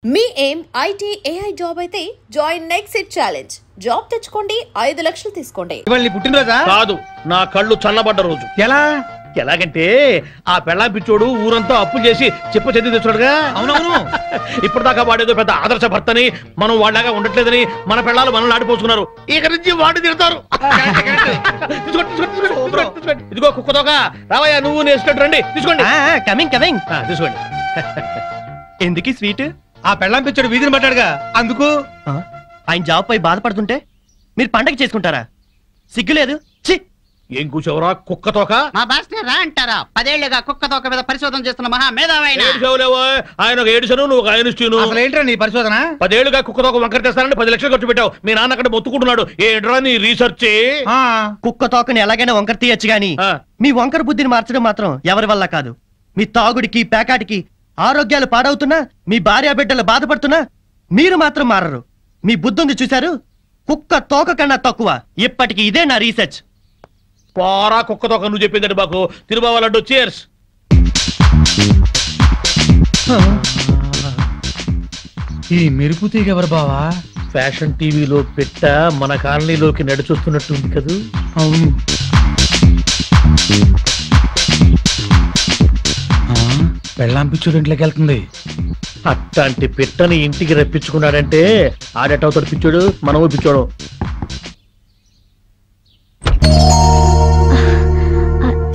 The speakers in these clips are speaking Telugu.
మీ ఏం ఐటీ ఏఐ జాబ్ అయితే join next it challenge. Job తెచ్చుకోండి, 5 లక్షలు తీసుకోండి. ఇవాళ నీ పుట్టినరోజా? కాదు, నా కళ్ళు చల్లబడ్డ రోజు. ఎలా? ఎలాగంటే ఆ పెళ్ళాం పిచ్చోడు ఊరంతా అప్పులు చేసి చెప్ప చెంది తెచ్చాడుగా. అవునవును. ఇప్పటిదాకా వాడేదో పెద్ద ఆదర్శ భర్తని, మనం వాళ్ళగా ఉండట్లేదని మన పెళ్ళాలు మనల్ని ఆడిపోసుకున్నారు. ఇక నుంచి వాడి తిడతారు. ఇదిగో కుక్కతోక, రావయ్యా నువ్వు నేర్చుకుంటూ రండి. తీసుకోండి. Coming coming. తీసుకోండి. ఎందుకు స్వీట్? ఆ పెళ్ళాం పిచ్చాడు వీధిని పట్టాడుగా, అందుకు. ఆయన జాబ్ పై బాధపడుతుంటే మీరు పండగ చేసుకుంటారా? సిగ్గులేదు? ఛీ! ఏం కూర్చోవరా కుక్కతోక? మా బాస్ రా అంటారా? 10 ఏళ్లుగా కుక్కతోక మీద పరిశోధన చేస్తున్న మహా మేధావైన ఆయన ఒక ఏడుసను, నువ్వు ఒక ఆయనను. అసలు ఏంట్రా నీ పరిశోధన? 10 ఏళ్లుగా కుక్కతోక వంకర తెస్తానని 10 లక్షలు ఖర్చు పెట్టావు. మీ నాన్న అక్కడ మొత్తుకుంటున్నాడు. ఏంట్రా నీ రీసెర్చ్? కుక్క తోకని ఎలాగైనా వంకర తీయచ్చు గాని మీ వంకర బుద్ధిని మార్చడం మాత్రం ఎవరి వల్ల కాదు. మీ తాగుడికి పేకాటికి ఆరోగ్యాలు పాడవుతున్నా, మీ భార్య బిడ్డలు బాధపడుతున్నా మీరు మాత్రం మారరు. మీ బుద్ధుంది చూశారు? కుక్క తోక కన్నా తక్కువ. ఇప్పటికి ఇదే నా రీసెర్చ్. పోరా కుక్కతోక, నువ్వు చెప్పిందండి మాకు. తిరుబావాలంటూ చేర్స్. ఈ మెరుపు తీగ ఎవరు బావా? ఫ్యాషన్ టీవీలో పెట్ట మన కాలనీలోకి నడిచొస్తున్నట్టుంది కదూ. అవును. పెళ్ళాం పిచ్చుడు ఇంట్లోకి వెళ్తుంది. అట్లాంటి పెట్టని ఇంటికి రప్పించుకున్నాడంటే ఆడేటవుతాడు పిచ్చోడు, మనము పిచ్చోడు.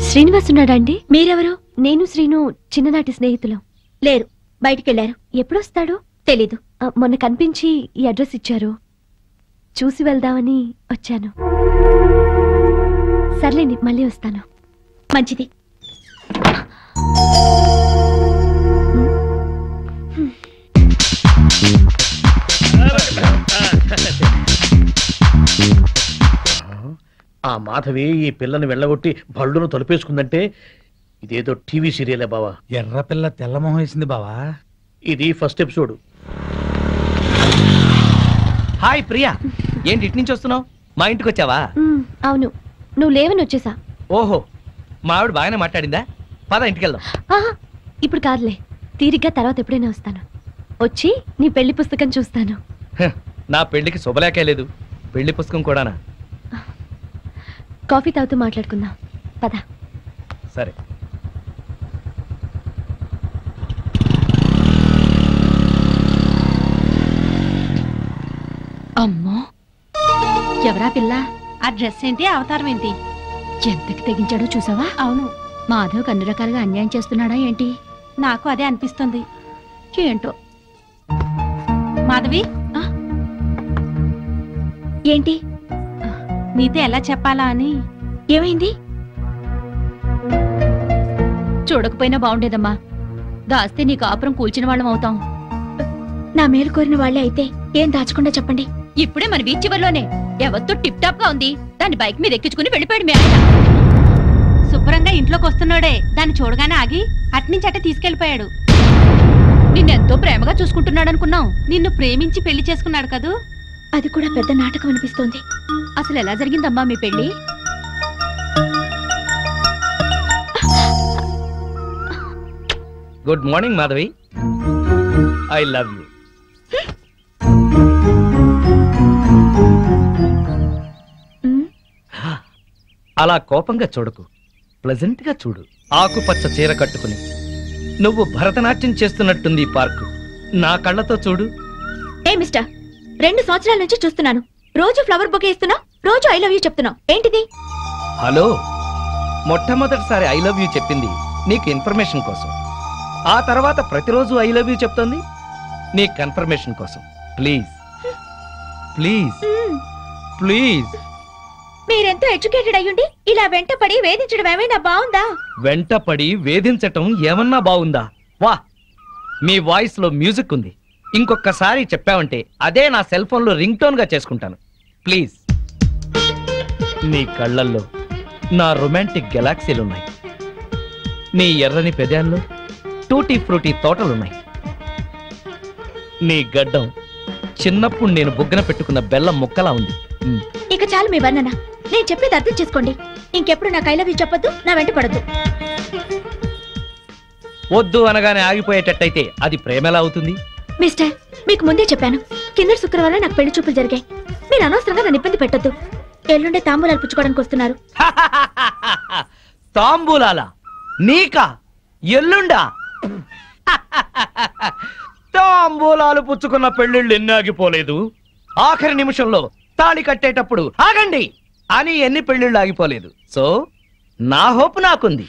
శ్రీనివాస్ ఉన్నాడండి? మీరెవరు? నేను శ్రీను చిన్ననాటి స్నేహితులం. లేరు, బయటికెళ్లారు. ఎప్పుడొస్తాడో తెలీదు. మొన్న కనిపించి ఈ అడ్రస్ ఇచ్చారు, చూసి వెళ్దామని వచ్చాను. సర్లేండి, మళ్ళీ వస్తాను. మంచిది. ఆ మాధవి ఈ పిల్లని వెళ్ళగొట్టి బళ్ళును తలుపేసుకుందంటే ఇదేదో టీవీ సీరియలే బావా. ఎర్ర పిల్ల తెల్లమొహం వేసింది బావా. ఇది ఫస్ట్ ఎపిసోడ్. హాయ్ ప్రియా, ఏంటి ఇటు నుంచి వస్తున్నావు? మా ఇంటికి వచ్చావా? అవును, నువ్వు లేవని వచ్చేసా. ఓహో, మా ఆవిడ బాగానే మాట్లాడిందా? పద ఇంటికి వెళ్దాం. ఇప్పుడు కాదులే, తీరిగ్గా తర్వాత ఎప్పుడైనా వస్తాను. వచ్చి నీ పెళ్లి పుస్తకం చూస్తాను. నా పెళ్లికి శుభలేఖే లేదు, పెళ్లి పుస్తకం కూడానా? కాఫీ తాగుతూ మాట్లాడుకుందాం, పద. సరే. అమ్మో, ఎవరా పిల్ల? ఆ డ్రెస్ ఏంటి, అవతారం ఏంటి? ఎంతకి తెగించాడో చూసావా? అవును. మాధవ్ అన్ని రకాలుగా అన్యాయం చేస్తున్నాడా ఏంటి? నాకు అదే అనిపిస్తుంది. ఏంటో. మాధవి, ఏంటి? నీతో ఎలా చెప్పాలా అని. ఏమైంది? చూడకపోయినా బాగుండేదమ్మా. దాస్తే నీ కాపురం కూల్చిన వాళ్ళం అవుతాం. నా మేలు కోరిన వాళ్లే అయితే ఏం దాచకుండా చెప్పండి. ఇప్పుడే మన బీచ్ చివర్లోనే ఎవరితో టిప్ టాప్ గా ఉంది, దాన్ని బైక్ మీద ఎక్కించుకుని వెళ్ళిపోయాడు మీ ఆయన. శుభ్రంగా ఇంట్లోకి వస్తున్నాడే, దాన్ని చూడగానే ఆగి అట్నుంచి అట్టే తీసుకెళ్లిపోయాడు. నిన్నెంతో ప్రేమగా చూసుకుంటున్నాడు అనుకున్నాం. నిన్ను ప్రేమించి పెళ్లి చేసుకున్నాడు కదూ. అది కూడా పెద్ద నాటకం అనిపిస్తోంది. అసలు ఎలా జరిగిందమ్మా మీ పెళ్లి? Good morning Madhavi, I love you. అలా కోపంగా చూడకు, ప్లెజెంట్ గా చూడు. ఆకుపచ్చ చీర కట్టుకుని నువ్వు భరతనాట్యం చేస్తున్నట్టుంది ఈ పార్కు. నా కళ్ళతో చూడు. ఏ మిస్టర్, 2 సంవత్సరాల నుంచి చూస్తున్నాను. రోజు ఫ్లవర్ బొకే ఇస్తున్నా, రోజు ఐ లవ్ యూ చెప్తున్నావు. ఏంటిది? హలో, మొట్టమొదటిసారి ఐ లవ్ యూ చెప్పింది నీకు ఇన్ఫర్మేషన్ కోసం. ఆ తర్వాత ప్రతిరోజు ఐ లవ్ యూ చెప్తోంది నీ కన్ఫర్మేషన్ కోసం. Please please please. మీరెంతో ఎడ్యుకేటెడ్ అయ్యుండి ఇలా వెంటపడి వేధించడం ఏమైనా బాగుందా? వెంటపడి వేధించటం ఏమన్నా బాగుందా? వా, మీ వాయిస్ లో మ్యూజిక్ ఉంది. ఇంకొకసారి చెప్పావంటే అదే నా సెల్ ఫోన్ లో రింగ్ టోన్ గా చేసుకుంటాను. ప్లీజ్. నీ కళ్ళల్లో నా రొమాంటిక్ గెలాక్సీలున్నాయి. నీ ఎర్రని పెదాల్లో టూటీ ఫ్రూటీ తోటలున్నాయి. నీ గడ్డం చిన్నప్పుడు నేను బుగ్గన పెట్టుకున్న బెల్లం ముక్కలా ఉంది. ఇక చాలు మీ వర్ణన. నేను చెప్పేది అర్థం చేసుకోండి. ఇంకెప్పుడు నాకు ఐ లవ్ యూ చెప్పొద్దు, నా వెంట పడద్దు. వద్దు అనగానే ఆగిపోయేటట్టయితే అది ప్రేమ ఎలా అవుతుంది? మిస్టర్, మీకు ముందే చెప్పాను, కింద శుక్రవారం నాకు పెళ్లి చూపులు జరిగాయి. మీరు అనవసరంగా నన్ను ఇబ్బంది పెట్టొద్దు. ఎల్లుండే తాంబూలాలు పుచ్చుకోవడానికి వస్తున్నారు. తాంబూలాలా? నీకా? ఎల్లుండా? తాంబూలాలు పుచ్చుకున్న పెళ్లిళ్ళు ఎన్ని ఆగిపోలేదు. ఆఖరి నిమిషంలో తాళి కట్టేటప్పుడు ఆగండి అని ఎన్ని పెళ్లిళ్ళు ఆగిపోలేదు. సో నా హోప్ నాకుంది.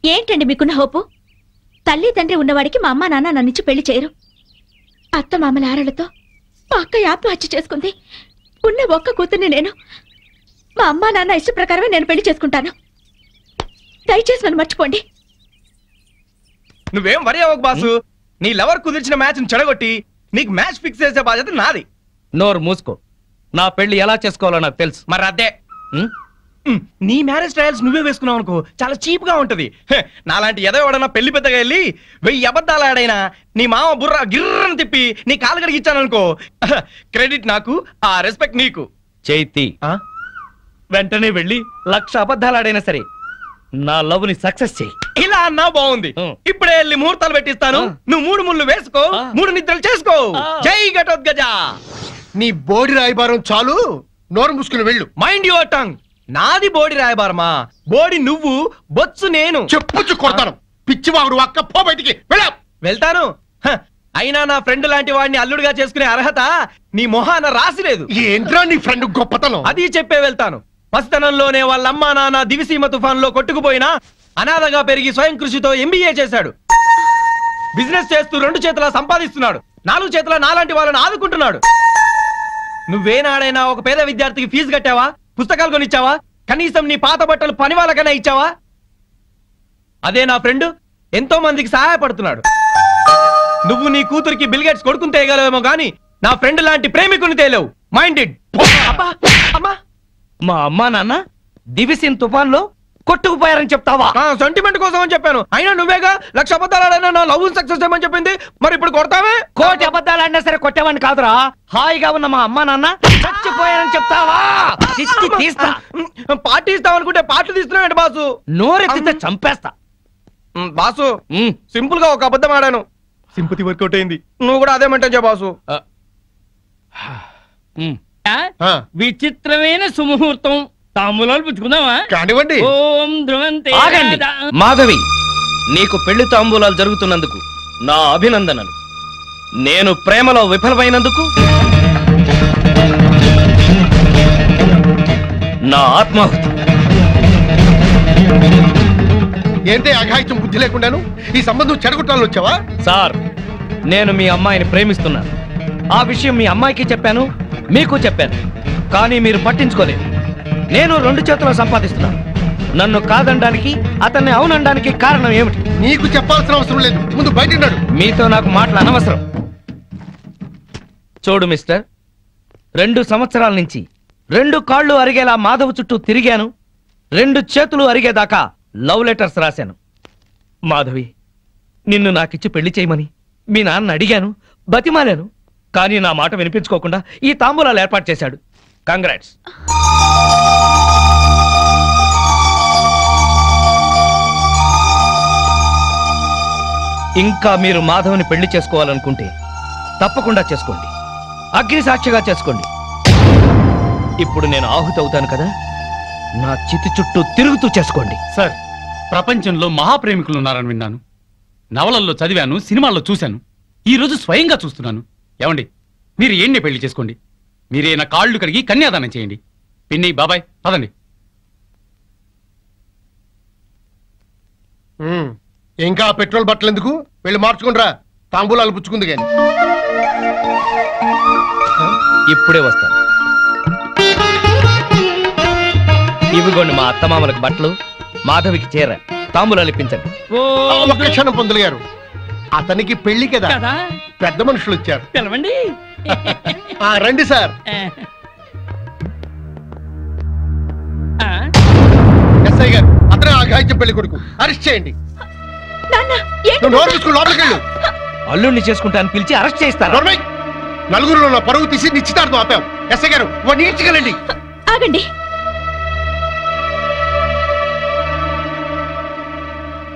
ఏంటండి మీకున్న హోపు? తల్లి తండ్రి ఉన్నవాడికి మా అమ్మ నాన్న నన్నిచ్చి పెళ్లి చేయరు. అత్త మామల ఆరలతో మా అక్క ఆత్మహత్య చేసుకుంది. ఉన్న ఒక్క కూతుర్ని నేను. మా అమ్మ నాన్న ఇష్ట ప్రకారమే నేను పెళ్లి చేసుకుంటాను. దయచేసి నన్ను మర్చిపోండి. నువ్వేం వరి అవ్వకు బాసు. నీ లవర్ కుదిర్చిన మ్యాచ్ చెడగొట్టి నీకు మ్యాచ్ ఫిక్స్ చేసే బాధ్యత నాది. నోరు మూసుకో. నా పెళ్లి ఎలా చేసుకోవాలో నాకు తెలుసు. మరి అదే నీ మ్యారేజ్ ట్రయల్స్ నువ్వే వేసుకున్నావు అనుకో, చాలా చీప్ గా ఉంటది. నాలాంటి ఎవడన్నా పెళ్లి పెద్దగా వెళ్ళి 1000 అబద్ధాలు ఆడైనా నీ మామ బుర్ర గిర్రని తిప్పి నీ కాలు కడిగిచ్చాను అనుకో, క్రెడిట్ నాకు, ఆ రెస్పెక్ట్ నీకు. చైతి, వెంటనే వెళ్ళి 1,00,000 అబద్ధాలు ఆడైనా సరే నా లవ్ ని సక్సెస్ చేయి. ఇలా అన్నా బాగుంది. ఇప్పుడే వెళ్ళి ముహూర్తాలు పెట్టిస్తాను. నువ్వు 3 ముళ్ళు వేసుకో, 3 నిద్రలు చేసుకో. జై ఘటోత్కజ. నీ బోడి రాయబారం చాలు, నోరు మూసుకుని వెళ్ళు. Mind your tongue. నాది బోడి రాయబారమా? బోడి నువ్వు, బొత్సు నేను. చెప్పుచ్చు కొడతాను. పిచ్చివాగుడు అక్క, పో బయటికి. వెళ్తాను. అయినా నా ఫ్రెండ్ లాంటి వాడిని అల్లుడిగా చేసుకునే అర్హత నీ మొహాన రాసిలేదు. ఏంట్రా నీ ఫ్రెండ్ గొప్పతనం? అది చెప్పే వెళ్తాను. పసితనంలోనే వాళ్ళమ్మా నాన్న దివిసీమ తుఫాన్ లో కొట్టుకుపోయినా అనాథగా పెరిగి స్వయం కృషితో MBA చేశాడు. బిజినెస్ చేస్తూ 2 చేతులా సంపాదిస్తున్నాడు. 4 చేతుల నాలాంటి వాళ్ళని ఆదుకుంటున్నాడు. నువ్వేనాడైనా ఒక పేద విద్యార్థికి ఫీజు కట్టావా? పుస్తకాలు కొనిచ్చావా? కనీసం నీ పాత బట్టలు పని వాళ్ళకైనా ఇచ్చావా? అదే నా ఫ్రెండ్ ఎంతో మందికి సహాయపడుతున్నాడు. నువ్వు నీ కూతురికి బిల్గేట్స్ కొడుకుని తేయగలవేమో గానీ నా ఫ్రెండ్ లాంటి ప్రేమికుని తేలేవు. మైండెడ్. మా అమ్మా నాన్న దివిసిన్ తుఫాన్ లో కొట్టుకుపోయారని చెప్తావా? సెంటిమెంట్ కోసం అని చెప్పాను. అయినా నువ్వేగా 1,00,000 అబద్ధాలు ఆడైనా నా లవ్ సక్సెస్ చేయమని చెప్పింది. మరి ఇప్పుడు కొడతావే? 1,00,000 అబద్ధాలు ఆడినా సరే కొట్టేవాడిని కాదురా. హాయిగా ఉన్న మా అమ్మా నాన్న చచ్చిపోయారని చెప్తావా? తీస్తా. పార్టీ ఇస్తావనుకుంటే పార్టీ తీస్తున్నావు బాసు. నోరెత్తితే చంపేస్తా. బాసు, సింపుల్ గా ఒక అబద్ధం ఆడాను, సింపతి వర్కౌట్ అయింది. నువ్వు కూడా అదే మంటే బాసు. విచిత్రమైన సుముహూర్తం. తాంబూలాలు పుచ్చుకుందామా? కానివ్వండి. ఓం ధ్రువంతే. ఆగండి. మాధవి, నీకు పెళ్లి తాంబూలాలు జరుగుతున్నందుకు నా అభినందనలు. నేను ప్రేమలో విఫలమైనందుకు నా ఆత్మాహుతి. ఏంటే అఘాయిత్యం బుద్ధి లేకుండాను ఈ సంబంధం చెడగొట్టాలని వచ్చావా? సార్, నేను మీ అమ్మాయిని ప్రేమిస్తున్నాను. ఆ విషయం మీ అమ్మాయికి చెప్పాను, మీకు చెప్పాను. కానీ మీరు పట్టించుకోలేదు. నేను 2 చేతుల్లో సంపాదిస్తున్నాను. నన్ను కాదనడానికి, అతన్ని అవునడానికి కారణం ఏమిటి? నీకు చెప్పాల్సిన అవసరం లేదు. ముందు బయట మీతో నాకు మాటలు అనవసరం. చూడు మిస్టర్, 2 సంవత్సరాల నుంచి 2 కాళ్ళు అరిగేలా మాధవ్ చుట్టూ తిరిగాను. 2 చేతులు అరిగేదాకా లవ్ లెటర్స్ రాశాను. మాధవి, నిన్ను నాకిచ్చి పెళ్లి చేయమని మీ నాన్న అడిగాను, బతిమాలాను. కానీ నా మాట వినిపించుకోకుండా ఈ తాంబూలాలు ఏర్పాటు చేశాడు. కంగ్రాట్స్. ఇంకా మీరు మాధవ్ని పెళ్లి చేసుకోవాలనుకుంటే తప్పకుండా చేసుకోండి. అగ్ని సాక్షిగా చేసుకోండి. ఇప్పుడు నేను ఆహుతి అవుతాను కదా, నా చితి చుట్టూ తిరుగుతూ చేసుకోండి. సార్, ప్రపంచంలో మహాప్రేమికులు ఉన్నారని విన్నాను, నవలల్లో చదివాను, సినిమాల్లో చూశాను. ఈ రోజు స్వయంగా చూస్తున్నాను. ఏమండి, మీరు ఏంటి పెళ్లి చేసుకోండి. మీరే నా కాళ్ళు కడిగి కన్యాదానం చేయండి. పిన్ని, బాబాయ్, పదండి. ఇంకా పెట్రోల్ బట్టలు ఎందుకు? వెళ్ళి మార్చుకుంటారా, తాంబూలాలు పుచ్చుకుంది కానీ. ఇప్పుడే వస్తాను. ఇవిగోండి మా అత్తమామలకు బట్టలు, మాధవికి చీర, తాంబూలాలు ఇప్పించండి. ఒక్క క్షణం పంతులు గారు, అతనికి పెళ్లి కదా, పెద్ద మనుషులు వచ్చారు. పిలవండి. రండి సార్. ఎస్ఐ గారు, అతనే ఆఘాయిత్యం పెళ్లి కొడుకు. అరెస్ట్ చేయండి. లోపలికి వెళ్ళు. అల్లుడిని చేసుకుంటాను పిలిచి అరెస్ట్ చేస్తారు. నలుగురులో నా పరువు తీసి నిశ్చితార్థం ఆపాం. ఎస్ఐ గారు, వాడిని ఈడ్చుకెళ్ళండి. ఆగండి.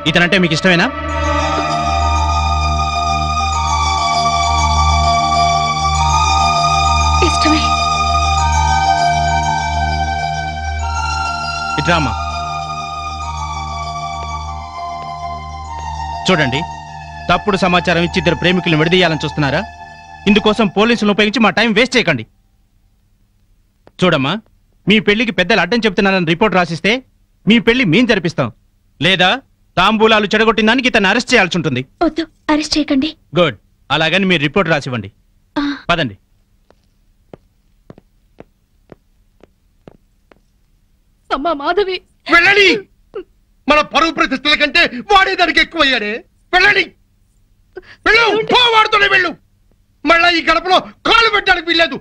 ఇతనంటే మీకు ఇష్టమేనా? ఇష్టమే. ఇట్రామా. చూడండి, తప్పుడు సమాచారం ఇచ్చి ఇద్దరు ప్రేమికులను విడదీయాలని చూస్తున్నారా? ఇందుకోసం పోలీసులను ఉపయోగించి మా టైం వేస్ట్ చేయకండి. చూడమ్మా, మీ పెళ్లికి పెద్దలు అడ్డం చెప్తున్నారని రిపోర్ట్ రాసిస్తే మీ పెళ్లి మేం జరిపిస్తాం. లేదా తాంబూలాలు చెడగొట్టిన దానికి ఇతను అరెస్ట్ చేయాల్సి ఉంటుంది. వద్దు, అరెస్ట్ చేయకండి. గుడ్. అలాగని మీరు రిపోర్ట్ రాసివ్వండి. పదండి. అమ్మా మాధవి, వెళ్ళండి. మన పరువు ప్రతిష్టల కంటే వాడే దానికి ఎక్కువయ్యాడే. వెళ్ళండి, వెళ్ళు. వాడుతూనే వెళ్ళు. మళ్ళా ఈ గడపలో కాలు పెట్టడానికి వీల్లేదు.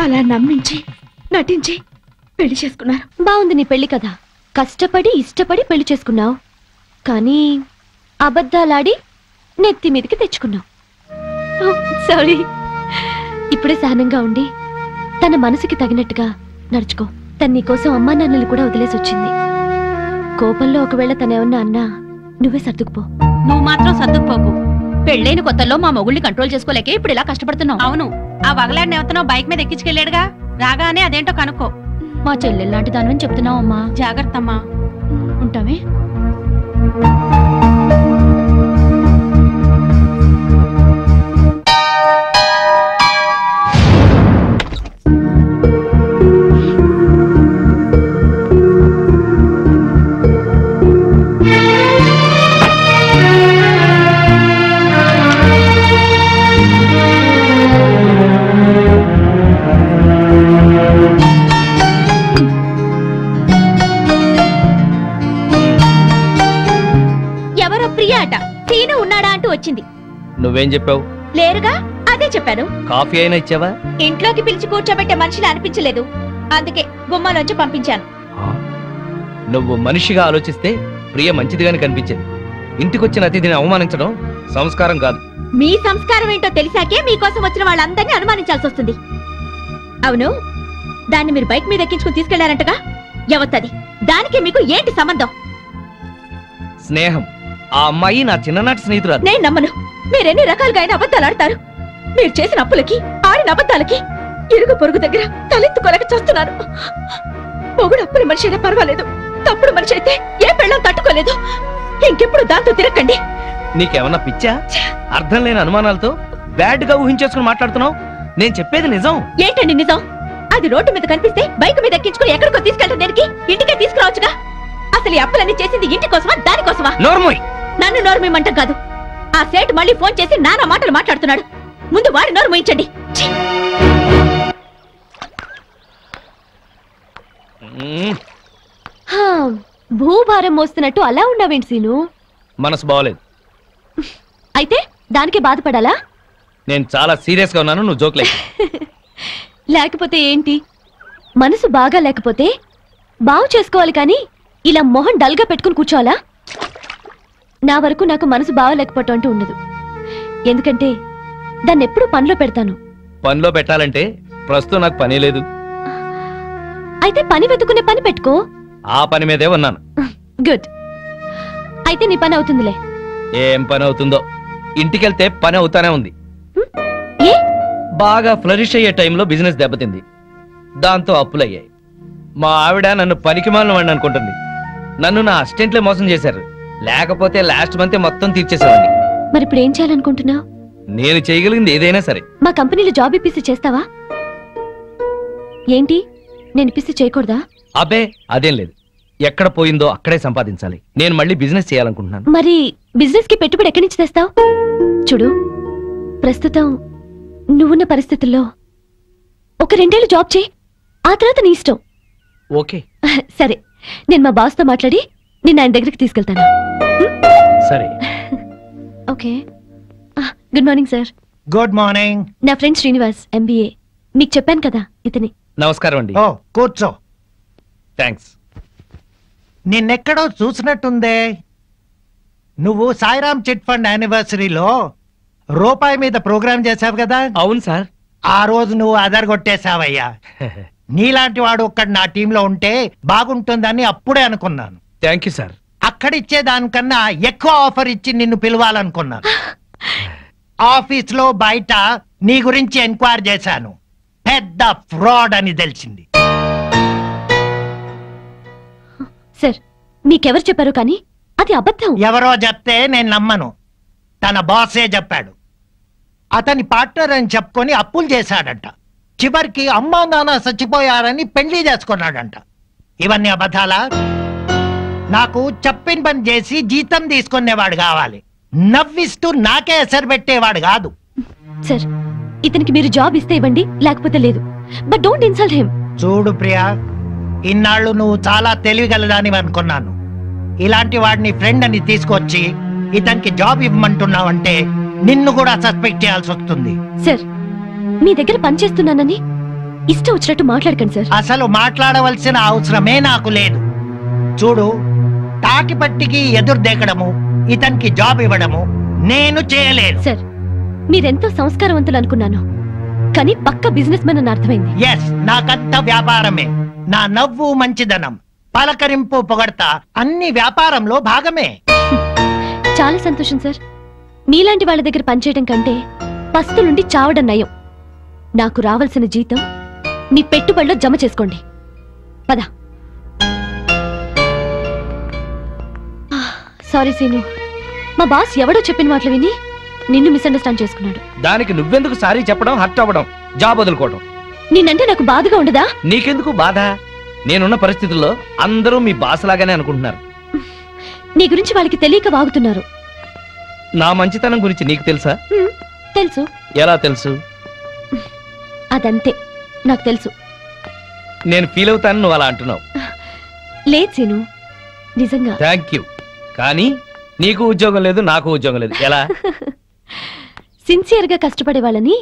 అలా నమ్మించి నటించి పెళ్లి చేసుకున్నారు. బాగుంది నీ పెళ్లి కదా. కష్టపడి ఇష్టపడి పెళ్లి చేసుకున్నావు, కానీ అబద్ధాలాడి నెత్తి మీదకి తెచ్చుకున్నావు. సారీ. ఇప్పుడే సహనంగా ఉండి తన మనసుకి తగినట్టుగా నడుచుకో. తన నీకోసం అమ్మా నాన్నలు కూడా వదిలేసి వచ్చింది. కోపంలో ఒకవేళ తనేమన్నా అన్నా నువ్వే సర్దుకుపో. నువ్వు మాత్రం సర్దుకుపోకు. పెళ్ళైన కొత్తలో మా మొగుళ్ళని కంట్రోల్ చేసుకోలేకే ఇప్పుడు ఇలా కష్టపడుతున్నావు. అవును, ఆ వగలాడిని ఎవతనో బైక్ మీద ఎక్కించుకెళ్ళాడుగా, రాగానే అదేంటో కనుక్కో. మా చెల్లెల్లాంటి దానివని చెప్తున్నావు అమ్మా. జాగ్రత్త అమ్మా. ఉంటావే. వచ్చింది. నువ్వేం చెప్పావు? లేరుగా, అదే చెప్పాను. కాఫీ అయినా ఇచ్చావా? ఇంట్లోకి పిలిచి కూర్చోబెట్టే మనిషిని అనిపించలేదు, అందుకే గుమ్మాలోంచి పంపించాను. నువ్వు మనిషిగా ఆలోచిస్తే ప్రియ మంచిదిగానే కనిపించింది. ఇంటికొచ్చిన అతిథిని అవమానించడం సంస్కారం కాదు. మీ సంస్కారం ఏంటో తెలిసాకే మీకోసం వచ్చిన వాళ్ళందరినీ అనుమానించాల్సి వస్తుంది. అవును, దాన్ని మీరు బైక్ మీద ఎక్కించుకుని తీసుకెళ్లారంటగా, ఎవత్తది? దానికి మీకు ఏంటి సంబంధం? స్నేహం. ఆ అమ్మాయి నా చిన్ననాటి స్నేహితురాలు. నేను నమ్మను. మీరెన్ని రకాలుగా అయినా అబద్ధాలు ఆడతారు. మీరు చేసిన అప్పులకి, ఆడిన అబద్ధాలకి ఇరుగు పొరుగు దగ్గర తలెత్తుకోలేక చూస్తున్నాను. పొగుడు అప్పుల మనిషి అయినా పర్వాలేదు, తప్పుడు మనిషి అయితే ఏ పెళ్ళం తట్టుకోలేదు. ఇంకెప్పుడు దాంతో తిరగండి. నీకేమన్నా పిచ్చా? అర్థం లేని అనుమానాలతో బ్యాడ్ గా ఊహించేసుకుని మాట్లాడుతున్నావు. నేను చెప్పేది నిజం. ఏంటండి నిజం? అది రోడ్డు మీద కనిపిస్తే బైక్ మీద ఎక్కించుకుని ఎక్కడికో తీసుకెళ్ళడం దేనికి? ఇంటికే తీసుకురావచ్చుగా. అసలు ఈ అప్పులన్నీ చేసింది ఇంటి కోసమా, దానికోసమా? నోర్మోయ్. నన్ను నోర్మేమంట కాదు, ఆ సేట్ మళ్ళీ ఫోన్ చేసి నానా మాటలు మాట్లాడుతున్నాడు. ముందు వాడి నోరు మూయించండి. భూభారం మోస్తున్నట్టు అలా ఉన్నావేంటి సీను? మనసు బాగోలేదు. అయితే దానికి బాధపడాలా? నేను చాలా సీరియస్ గా ఉన్నాను, నువ్వు జోక్లే. లేకపోతే ఏంటి? మనసు బాగా లేకపోతే బాగు చేసుకోవాలి కానీ ఇలా మొహం డల్గా పెట్టుకుని కూర్చోవాలా? నా వరకు నాకు మనసు బాగలేకపోవటం అంటూ ఉండదు. ఎందుకంటే దాన్ని ఎప్పుడు పనిలో పెడతాను. పనిలో పెట్టాలంటే ప్రస్తుతం నాకు పని లేదు. అయితే పని వెతుకునే పని పెట్టుకో. ఆ పని మీదే ఉన్నాను. గుడ్. అయితే నీ పని అవుతుందిలే. ఏం పని అవుతుందో, ఇంటికెళ్తే పని అవుతానే ఉంది. ఏ? బాగా ఫ్లరిష్ అయ్యే టైంలో బిజినెస్ దెబ్బతింది, దాంతో అప్పులయ్యాయి. మా ఆవిడ నన్ను పనికిమాలిన వాడిని అనుకుంటుంది. నన్ను నా అసిస్టెంట్లే మోసం చేశారు, లేకపోతే లాస్ట్ మంత్ మొత్తం తీర్చేసేవాడిని. మరి ఇప్పుడు ఏం చేయాలనుకుంటున్నావు? నేను చేయగలిగింది ఏదైనా సరే. మా కంపెనీలో జాబ్ ఇప్పిస్తే చేస్తావా? ఏంటి, నేను ఇప్పిస్తే చేయకూడదా? అబ్బే అదేం లేదు, ఎక్కడ పోయిందో అక్కడే సంపాదించాలి. నేను మళ్ళీ బిజినెస్ చేయాలనుకుంటున్నాను. మరి బిజినెస్ కి పెట్టుబడి ఎక్కడి నుంచి తెస్తావు? చూడు, ప్రస్తుతం నువ్వున్న పరిస్థితుల్లో ఒక 2 ఏళ్ళు జాబ్ చేయి, ఆ తర్వాత నీ ఇష్టం. ఓకే సరే, నేను మా బాస్ తో మాట్లాడి నిన్ను ఆయన దగ్గరికి తీసుకెళ్తాను. సరే. Okay. Good morning sir. Good morning. నా ఫ్రెండ్ శ్రీనివాస్, MBA. మీకు చెప్పాను కదా, ఇతని. నమస్కారం అండి. ఓ కూర్చో. థ్యాంక్స్. నిన్నెక్కడో చూసినట్టుందే. నువ్వు సాయిరామ్ చిట్ ఫండ్ యానివర్సరీలో రూపాయి మీద ప్రోగ్రామ్ చేశావు కదా? అవును సార్. ఆ రోజు నువ్వు అదరగొట్టేశావయ్యా. నీలాంటి వాడు ఒక్కడు నా టీంలో ఉంటే బాగుంటుందని అప్పుడే అనుకున్నాను. Thank you sir. అక్కడ అక్కడిచ్చే దానికన్నా ఎక్కువ ఆఫర్ ఇచ్చి నిన్ను పిలవాలనుకున్నాను. ఆఫీస్లో బయట నీ గురించి ఎంక్వైరీ చేశాను. పెద్ద ఫ్రాడ్ అని తెలిసింది. సార్ మీకెవరు చెప్పారు కానీ అది అబద్ధం. ఎవరో చెప్తే నేను నమ్మను. తన బాసే చెప్పాడు. అతని పార్ట్నర్ అని చెప్పుకొని అప్పులు చేశాడంట. చివరికి అమ్మా నాన్న చచ్చిపోయారని పెళ్లి చేసుకున్నాడంట. ఇవన్నీ అబద్ధాలా? నాకు చెప్పిన పని చేసి జీతం తీసుకునేవాడు కావాలి, నవ్విస్తూ నాకే ఎసరు పెట్టేవాడు కాదు. సార్ ఇతనికి మీరు జాబ్ ఇస్తే ఇవ్వండి, లేకపోతే లేదు. But don't insult him. చూడు ప్రియా, ఇన్నాళ్ళు నువ్వు చాలా తెలివిగలదాని అనుకున్నాను. ఇలాంటి వాడిని ఫ్రెండ్ అని తీసుకొచ్చి ఇతనికి జాబ్ ఇవ్వమంటున్నావంటే నిన్ను కూడా సస్పెక్ట్ చేయాల్సి వస్తుంది. సార్ మీ దగ్గర పనిచేస్తున్నానని ఇష్టం వచ్చినట్టు మాట్లాడకండి సార్. అసలు మాట్లాడవలసిన అవసరమే నాకు లేదు. చూడు, తాటిపట్టికి ఎదురు దేకడము, ఇతనికి జాబ్ ఇవ్వడము నేను చేయలేను. సార్ మీరెంతో సంస్కారవంతులు అనుకున్నాను, కానీ పక్క బిజినెస్ మ్యాన్ అని అర్థమైంది. ఎస్, నాకంత వ్యాపారమే. నా నవ్వు మంచిదనం, పలకరింపు పొగడతా అన్ని వ్యాపారంలో భాగమే. చాలా సంతోషం సార్. మీలాంటి వాళ్ళ దగ్గర పనిచేయడం కంటే పస్తులుండి చావడం నయం. నాకు రావాల్సిన జీతం మీ పెట్టుబడిలో జమ చేసుకోండి. పద. సారీ సీను, మా బాస్ ఎవడో చెప్పిన మాటలు విని నిన్ను మిస్అండర్స్టాండ్ చేసుకున్నాడు. దానికి నువ్వెందుకు సారీ చెప్పడం, హర్ట్ అవ్వడం, జాబ్ వదులుకోవడం? నిన్నంటే నాకు బాధగా ఉండదా? నీకెందుకు బాధ? నేనున్న పరిస్థితుల్లో అందరూ మీ బాస్ లాగానే అనుకుంటున్నారు. నీ గురించి వాళ్ళకి తెలియక వాగుతున్నారు. నా మంచితనం గురించి నీకు తెలుసా? తెలుసు. ఎలా తెలుసు? అదంతే, నాకు తెలుసు. నేను ఫీల్ అవుతాను నువ్వు అలా అంటున్నావు. లేదు సీను, నిజంగా. Thank you. కానీ నీకు ఉద్యోగం లేదు, నాకు ఉద్యోగం లేదు. ఎలా? సిన్సియర్ గా కష్టపడే వాళ్ళని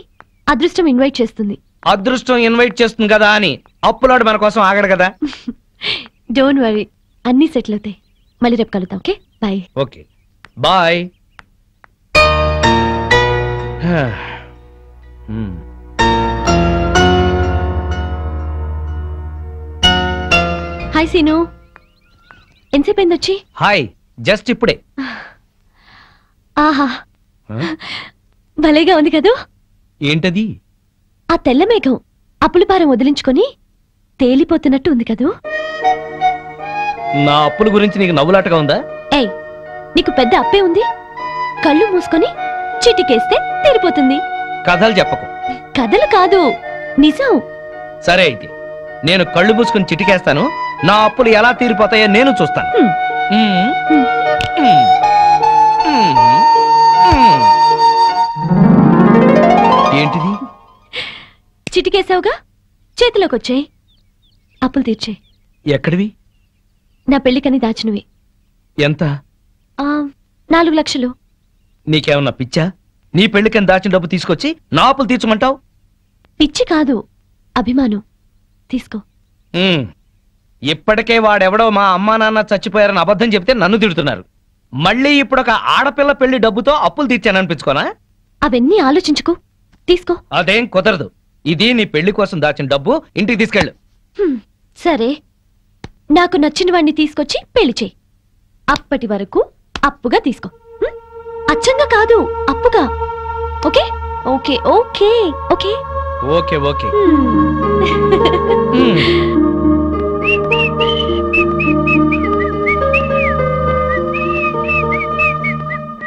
అదృష్టం ఇన్వైట్ చేస్తుంది. అదృష్టం ఇన్వైట్ చేస్తుంది కదా అని అప్పులాడు మన కోసం ఆగడు కదా. డోంట్ వరీ, అన్నీ సెటిల్ అవుతాయి. మళ్ళీ రేపు కలుద్దాం. Okay bye. Okay bye. Hi Seenu, ఎంతసేపు అయింది వచ్చి? హాయ్, జస్ట్ ఇప్పుడే. ఆహా, భలేగా ఉంది కదూ. ఏంటది? ఆ తెల్ల మేఘం అప్పులపారం వదిలించుకొని తేలిపోతున్నట్టు ఉంది కదూ. నా అప్పుల గురించి నీకు నవ్వులాటగా ఉందా? ఏయ్, నీకు పెద్ద అప్పే ఉంది. కళ్ళు మూసుకొని చిటికేస్తే తీరిపోతుంది. కథలు చెప్పకు. కథలు కాదు, నిజం. సరే అయితే నేను కళ్ళు మూసుకుని చిటికేస్తాను. నా అప్పులు ఎలా తీరిపోతాయో నేను చూస్తాను. ఏంటిది? చిటికేసావుగా, చేతిలోకి వచ్చాయి. అప్పులు తీర్చే. ఎక్కడివి? నా పెళ్లికని దాచినవి. ఎంత? 4 లక్షలు. నీకేమన్నా పిచ్చా? నీ పెళ్లికని దాచిన డబ్బు తీసుకొచ్చి నా అప్పులు తీర్చమంటావు? పిచ్చి కాదు, అభిమానం. తీసుకో. ఇప్పటికే వాడెవడో మా అమ్మా నాన్న చచ్చిపోయారని అబద్ధం చెప్తే నన్ను తిడుతున్నారు. మళ్ళీ ఇప్పుడు ఒక ఆడపిల్ల పెళ్లి డబ్బుతో అప్పులు తీర్చాననిపించుకోనా? అవన్నీ ఆలోచించుకో, తీసుకో. అదేం కుదరదు. ఇది నీ పెళ్లి కోసం దాచిన డబ్బు, ఇంటికి తీసుకెళ్ళు. సరే, నాకు నచ్చిన వాడిని తీసుకొచ్చి పెళ్లి చేయి. అప్పటి వరకు అప్పుగా తీసుకో. అచ్చంగా కాదు, అప్పుగా. Okay okay okay okay okay okay.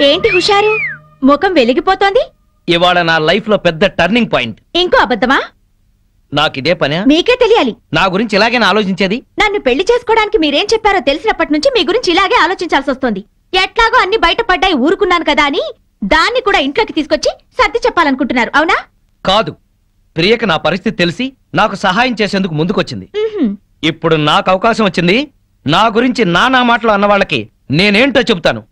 ఏంటి హుషారు, ముఖం వెలిగిపోతోంది? ఇవాళ నా లైఫ్ లో పెద్ద టర్నింగ్ పాయింట్. ఇంకో అబద్ధమా? నాకిదే పనే? మీకే తెలియాలి. నా గురించి ఇలాగేనా ఆలోచించేది? నన్ను పెళ్లి చేసుకోవడానికి మీరేం చెప్పారో తెలిసినప్పటి నుంచి మీ గురించి ఇలాగే ఆలోచించాల్సి వస్తుంది. ఎట్లాగో అన్ని బయటపడ్డాయి ఊరుకున్నాను కదా అని దాన్ని కూడా ఇంట్లోకి తీసుకొచ్చి సర్ది చెప్పాలనుకుంటున్నారు, అవునా? కాదు, ప్రియకి నా పరిస్థితి తెలిసి నాకు సహాయం చేసేందుకు ముందుకొచ్చింది. ఇప్పుడు నాకు అవకాశం వచ్చింది. నా గురించి నానా మాటలు అన్న వాళ్ళకి నేనేంటో చెబుతాను.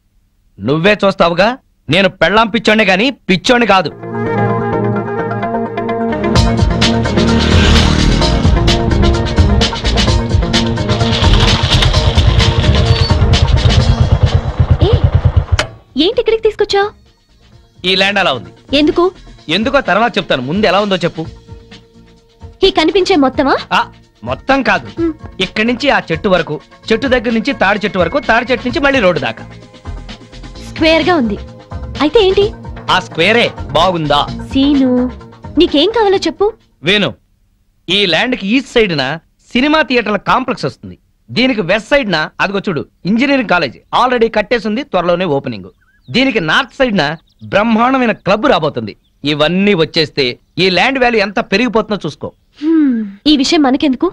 నువ్వే చూస్తావుగా. నేను పెళ్ళాం పిచ్చోండే గాని పిచ్చోండి కాదు. ఏంటి ఇక్కడికి తీసుకొచ్చావు? ఈ ల్యాండ్ అలా ఉంది. ఎందుకు? ఎందుకో తర్వాత చెప్తాను, ముందు ఎలా ఉందో చెప్పు. ఈ కనిపించే మొత్తమా? మొత్తం కాదు, ఇక్కడి నుంచి ఆ చెట్టు వరకు, చెట్టు దగ్గర నుంచి తాడి చెట్టు వరకు, తాడి చెట్టు నుంచి మళ్ళీ రోడ్డు దాకా. స్క్వేర్ గా ఉంది. అయితే ఏంటి? ఆ స్క్వేరే బాగుందా? సీను, నీకేం కావాలో చెప్పు. వేణు, ఈ ల్యాండ్ కి ఈస్ట్ సైడ్ న సినిమా థియేటర్ల కాంప్లెక్స్ వస్తుంది. దీనికి వెస్ట్ సైడ్ న అదిగో చూడు ఇంజనీరింగ్ కాలేజ్ ఆల్రెడీ కట్టేసింది, త్వరలోనే ఓపెనింగ్. దీనికి నార్త్ సైడ్ న బ్రహ్మాండమైన క్లబ్ రాబోతుంది. ఇవన్నీ వచ్చేస్తే ఈ ల్యాండ్ వాల్యూ ఎంత పెరిగిపోతుందో చూసుకో. ఈ విషయం మనకెందుకు,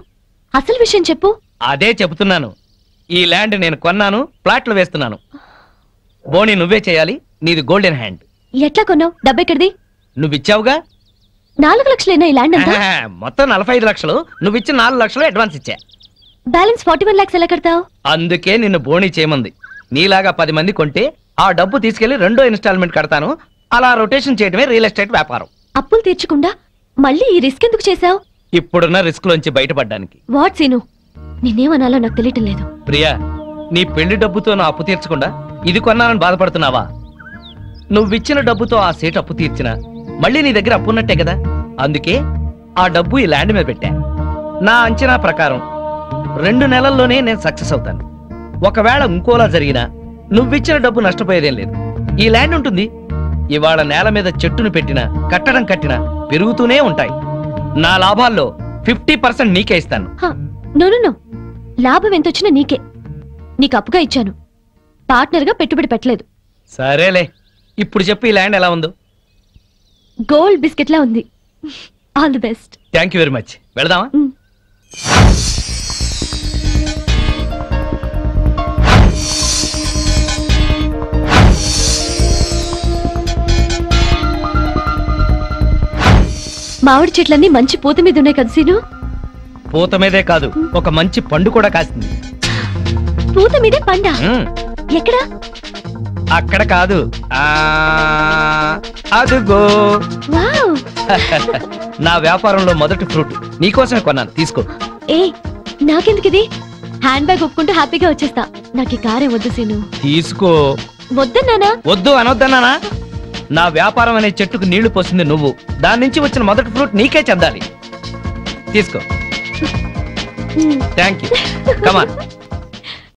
అసలు విషయం చెప్పు. అదే చెబుతున్నాను. ఈ ల్యాండ్ నేను కొన్నాను, ప్లాట్లు వేస్తున్నాను. బోని నువ్వే చేయాలి, నీది గోల్డెన్ హ్యాండ్. ఎట్లా కొన్నావు? డబ్బెక్కడిది? నువ్విచ్చావుగా. 4 లక్షలేనా ఈ ల్యాండ్ అంతా? మొత్తం 45 లక్షలు, నువ్విచ్చిన 4 లక్షలు అడ్వాన్స్ ఇచ్చా. బ్యాలెన్స్ 41 lakhs ఎలా కడతావు? అందుకే నిన్ను బోని చేయమంది. నీలాగా 10 మంది కొంటే ఆ డబ్బు తీసుకెళ్లి 2వ ఇన్స్టాల్మెంట్ కడతాను. అలా రొటేషన్ చేయడమే రియల్ ఎస్టేట్ వ్యాపారం. అప్పులు తీర్చకుండా మళ్ళీ ఈ రిస్క్ ఎందుకు చేశావు? ఇప్పుడున్న రిస్క్ లోంచి బయటపడ్డానికి. వాట్ సీను, నిన్నేమనాలో నాకు తెలియటం లేదు. ప్రియా, నీ పెళ్లి డబ్బుతో నా అప్పు తీర్చకుండా ఇది కొన్నానని బాధపడుతున్నావా? నువ్విచ్చిన డబ్బుతో ఆ సీట్ అప్పు తీర్చినా మళ్ళీ నీ దగ్గర అప్పున్నట్టే కదా. అందుకే ఆ డబ్బు ఈ ల్యాండ్ మీద పెట్టా. నా అంచనా ప్రకారం 2 నెలల్లోనే నేను సక్సెస్ అవుతాను. ఒకవేళ ఇంకోలా జరిగినా నువ్విచ్చిన డబ్బు నష్టపోయేదేం లేదు. ఈ ల్యాండ్ ఉంటుంది. ఇవాళ నేల మీద చెట్టును పెట్టినా కట్టడం కట్టినా పెరుగుతూనే ఉంటాయి. నా లాభాల్లో 50% నీకే ఇస్తాను. నో, లాభం ఎంతొచ్చినా నీకే. నీకు అప్పుగా ఇచ్చాను, పార్ట్నర్ గా పెట్టుబడి పెట్టలేదు. సరేలే, ఇప్పుడు చెప్పు ఈ ల్యాండ్ ఎలా ఉందో. గోల్డ్ బిస్కెట్ లా ఉంది. All the best. Thank you very much. వెళదామా? మామిడి చెట్లన్నీ మంచి పూత మీద ఉన్నాయి కదా సీను? పూత మీదే కాదు, ఒక మంచి పండు కూడా కాసింది. పూత మీదే పండా? ఎక్కడ? అక్కడ కాదు, అదుగో. వావ్. నా వ్యాపారంలో మొదటి ఫ్రూట్ నీకోసమే కొన్నాను, తీసుకో. ఏ, నాకెందుకు ఇది? హ్యాండ్ బ్యాగ్ ఒప్పుకుంటూ హ్యాపీగా వచ్చేస్తా. నాకు ఈ కారే వద్దు సీను. తీసుకో. వద్దన్నానా? వద్దు అనొద్దన్నానా? నా వ్యాపారం అనే చెట్టుకు నీళ్లు పోసింది నువ్వు. దాని నుంచి వచ్చిన మొదటి ఫ్రూట్ నీకే చెందాలి. తీసుకో. Thank you. కమాన్.